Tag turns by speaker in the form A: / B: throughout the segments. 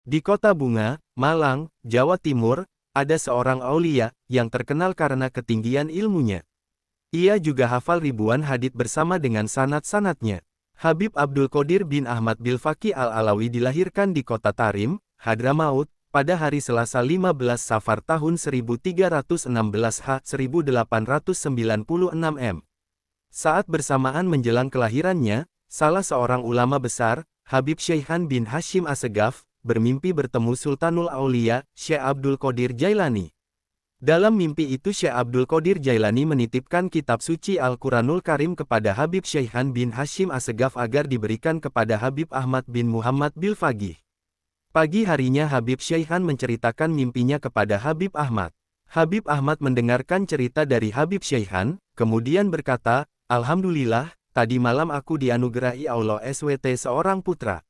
A: Di Kota Bunga, Malang, Jawa Timur, ada seorang aulia yang terkenal karena ketinggian ilmunya. Ia juga hafal ribuan hadits bersama dengan sanad-sanadnya. Habib Abdul Qadir bin Ahmad Bilfaqih Al-Alawi dilahirkan di kota Tarim, Hadramaut, pada hari Selasa 15 Safar tahun 1316 H 1896 M. Saat bersamaan menjelang kelahirannya, salah seorang ulama besar, Habib Syaihan bin Hashim Assegaf, bermimpi bertemu Sultanul Aulia, Syekh Abdul Qadir Jailani. Dalam mimpi itu Syekh Abdul Qadir Jailani menitipkan kitab suci Al-Quranul Karim kepada Habib Syaihan bin Hashim Assegaf agar diberikan kepada Habib Ahmad bin Muhammad Bilfaqih. Pagi harinya Habib Syaihan menceritakan mimpinya kepada Habib Ahmad. Habib Ahmad mendengarkan cerita dari Habib Syaihan, kemudian berkata, "Alhamdulillah, tadi malam aku dianugerahi Allah SWT seorang putra.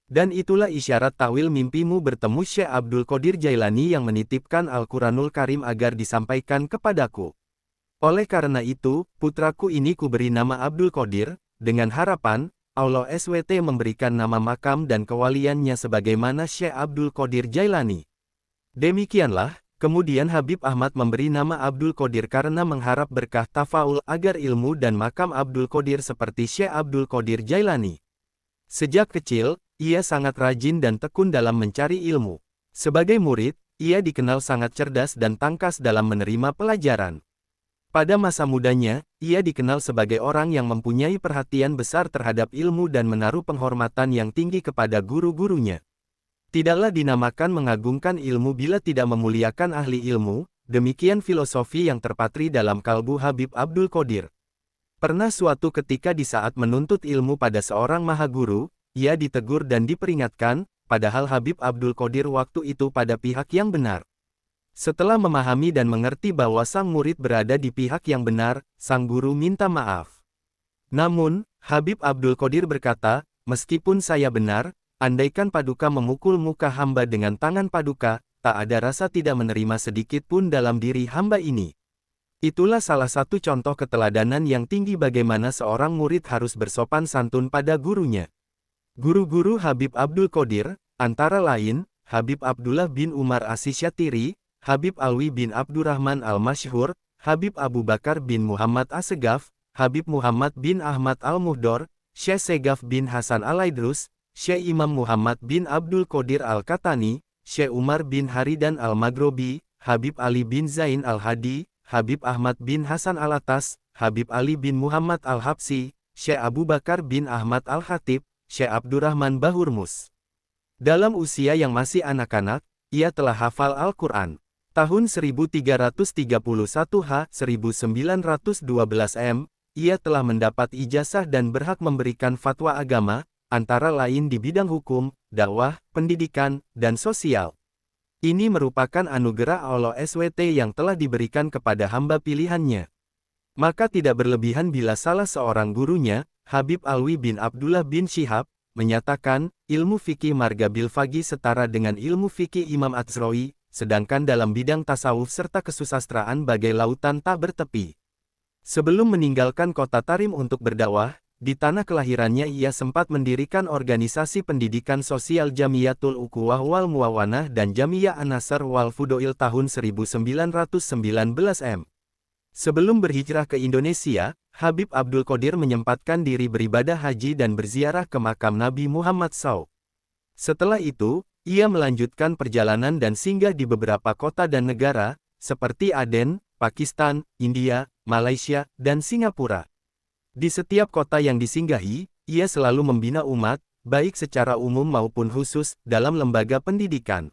A: Dan itulah isyarat tawil mimpimu bertemu Syekh Abdul Qadir Jailani yang menitipkan Al-Quranul Karim agar disampaikan kepadaku. Oleh karena itu, putraku ini kuberi nama Abdul Qadir, dengan harapan, Allah SWT memberikan nama makam dan kewaliannya sebagaimana Syekh Abdul Qadir Jailani." Demikianlah, kemudian Habib Ahmad memberi nama Abdul Qadir karena mengharap berkah tafaul agar ilmu dan makam Abdul Qadir seperti Syekh Abdul Qadir Jailani. Sejak kecil, ia sangat rajin dan tekun dalam mencari ilmu. Sebagai murid, ia dikenal sangat cerdas dan tangkas dalam menerima pelajaran. Pada masa mudanya, ia dikenal sebagai orang yang mempunyai perhatian besar terhadap ilmu dan menaruh penghormatan yang tinggi kepada guru-gurunya. Tidaklah dinamakan mengagungkan ilmu bila tidak memuliakan ahli ilmu, demikian filosofi yang terpatri dalam kalbu Habib Abdul Qadir. Pernah suatu ketika di saat menuntut ilmu pada seorang mahaguru, ia ditegur dan diperingatkan, padahal Habib Abdul Qadir waktu itu pada pihak yang benar. Setelah memahami dan mengerti bahwa sang murid berada di pihak yang benar, sang guru minta maaf. Namun, Habib Abdul Qadir berkata, "Meskipun saya benar, andaikan Paduka memukul muka hamba dengan tangan Paduka, tak ada rasa tidak menerima sedikit pun dalam diri hamba ini." Itulah salah satu contoh keteladanan yang tinggi bagaimana seorang murid harus bersopan santun pada gurunya. Guru-guru Habib Abdul Qadir, antara lain, Habib Abdullah bin Umar As-Syatiri, Habib Alwi bin Abdurrahman Al-Masyhur, Habib Abu Bakar bin Muhammad Assegaf, Habib Muhammad bin Ahmad Al-Muhdor, Syekh Segaf bin Hasan Al-Aidrus, Syekh Imam Muhammad bin Abdul Qadir Al-Katani, Syekh Umar bin Haridan Al-Maghrobi, Habib Ali bin Zain Al-Hadi, Habib Ahmad bin Hasan Al-Atas, Habib Ali bin Muhammad Al-Habsi, Syekh Abu Bakar bin Ahmad Al-Khatib, Syekh Abdurrahman Bahurmus. Dalam usia yang masih anak-anak, ia telah hafal Al-Quran. Tahun 1331 H. 1912 M, ia telah mendapat ijazah dan berhak memberikan fatwa agama, antara lain di bidang hukum, dakwah, pendidikan, dan sosial. Ini merupakan anugerah Allah SWT yang telah diberikan kepada hamba pilihannya. Maka tidak berlebihan bila salah seorang gurunya, Habib Alwi bin Abdullah bin Syihab, menyatakan, ilmu fikih marga Bilfaqih setara dengan ilmu fikih Imam Atsrawi, sedangkan dalam bidang tasawuf serta kesusastraan bagai lautan tak bertepi. Sebelum meninggalkan kota Tarim untuk berdakwah, di tanah kelahirannya ia sempat mendirikan organisasi pendidikan sosial Jamiyatul Ukhuwah wal Muawanah dan Jamiyah An-Nasr wal Fudoil tahun 1919 M. Sebelum berhijrah ke Indonesia, Habib Abdul Qadir menyempatkan diri beribadah haji dan berziarah ke makam Nabi Muhammad SAW. Setelah itu, ia melanjutkan perjalanan dan singgah di beberapa kota dan negara, seperti Aden, Pakistan, India, Malaysia, dan Singapura. Di setiap kota yang disinggahi, ia selalu membina umat, baik secara umum maupun khusus, dalam lembaga pendidikan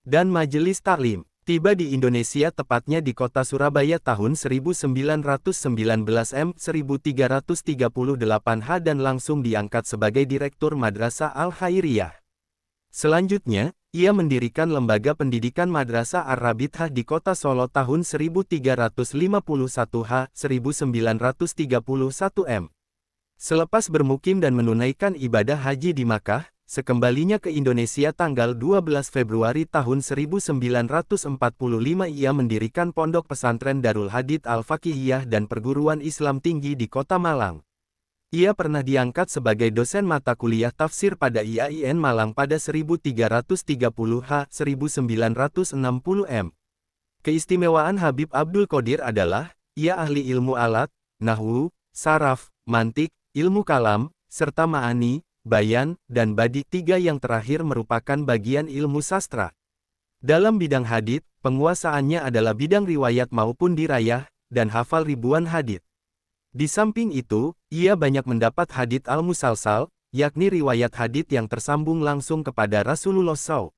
A: dan majelis taklim. Tiba di Indonesia tepatnya di kota Surabaya tahun 1919 M 1338 H dan langsung diangkat sebagai Direktur Madrasah Al-Khairiyah. Selanjutnya, ia mendirikan lembaga pendidikan Madrasah Ar-Rabithah di kota Solo tahun 1351 H 1931 M. Selepas bermukim dan menunaikan ibadah haji di Makkah, sekembalinya ke Indonesia tanggal 12 Februari tahun 1945 ia mendirikan pondok pesantren Darul Hadits Al-Faqihiyah dan perguruan Islam tinggi di kota Malang. Ia pernah diangkat sebagai dosen mata kuliah tafsir pada IAIN Malang pada 1330-1960 m. Keistimewaan Habib Abdul Qodir adalah, ia ahli ilmu alat, nahwu, saraf, mantik, ilmu kalam, serta ma'ani, bayan, dan badi. Tiga yang terakhir merupakan bagian ilmu sastra. Dalam bidang hadits, penguasaannya adalah bidang riwayat maupun dirayah, dan hafal ribuan hadits. Di samping itu, ia banyak mendapat hadits al-musalsal, yakni riwayat hadits yang tersambung langsung kepada Rasulullah SAW.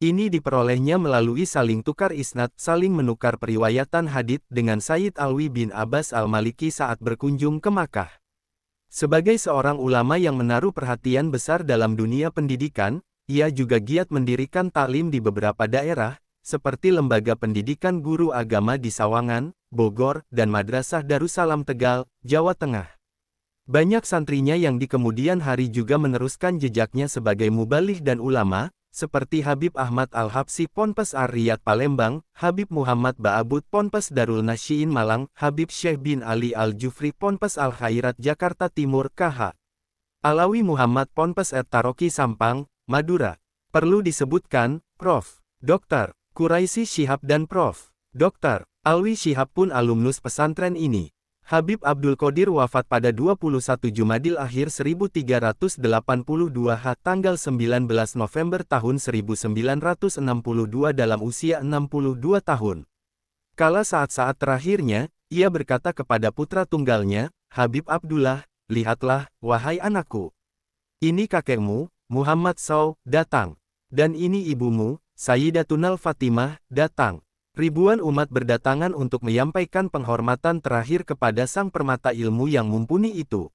A: Ini diperolehnya melalui saling tukar isnad, saling menukar periwayatan hadits dengan Sayyid Alwi bin Abbas al-Maliki saat berkunjung ke Makkah. Sebagai seorang ulama yang menaruh perhatian besar dalam dunia pendidikan, ia juga giat mendirikan taklim di beberapa daerah, seperti Lembaga Pendidikan Guru Agama di Sawangan, Bogor, dan Madrasah Darussalam Tegal, Jawa Tengah. Banyak santrinya yang di kemudian hari juga meneruskan jejaknya sebagai mubaligh dan ulama, seperti Habib Ahmad Al-Habsyi Ponpes Ar-Riyad Palembang, Habib Muhammad Ba'abud Ponpes Darul Nasyiin Malang, Habib Syekh bin Ali Al-Jufri Ponpes Al-Khairat Jakarta Timur KH. Alawi Muhammad Ponpes Taroki Sampang, Madura. Perlu disebutkan, Prof. Dr. Quraisy Shihab dan Prof. Dr. Alwi Shihab pun alumnus pesantren ini. Habib Abdul Qodir wafat pada 21 Jumadil Akhir 1382 H tanggal 19 November tahun 1962 dalam usia 62 tahun. Kala saat-saat terakhirnya, ia berkata kepada putra tunggalnya, Habib Abdullah, lihatlah, wahai anakku. Ini kakekmu, Muhammad SAW, datang. Dan ini ibumu, Sayyidatunal Fatimah, datang. Ribuan umat berdatangan untuk menyampaikan penghormatan terakhir kepada sang permata ilmu yang mumpuni itu.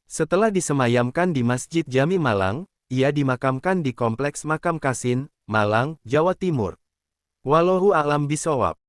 A: Setelah disemayamkan di Masjid Jami Malang, ia dimakamkan di Kompleks Makam Kasin, Malang, Jawa Timur. Wallahu a'lam bishawab.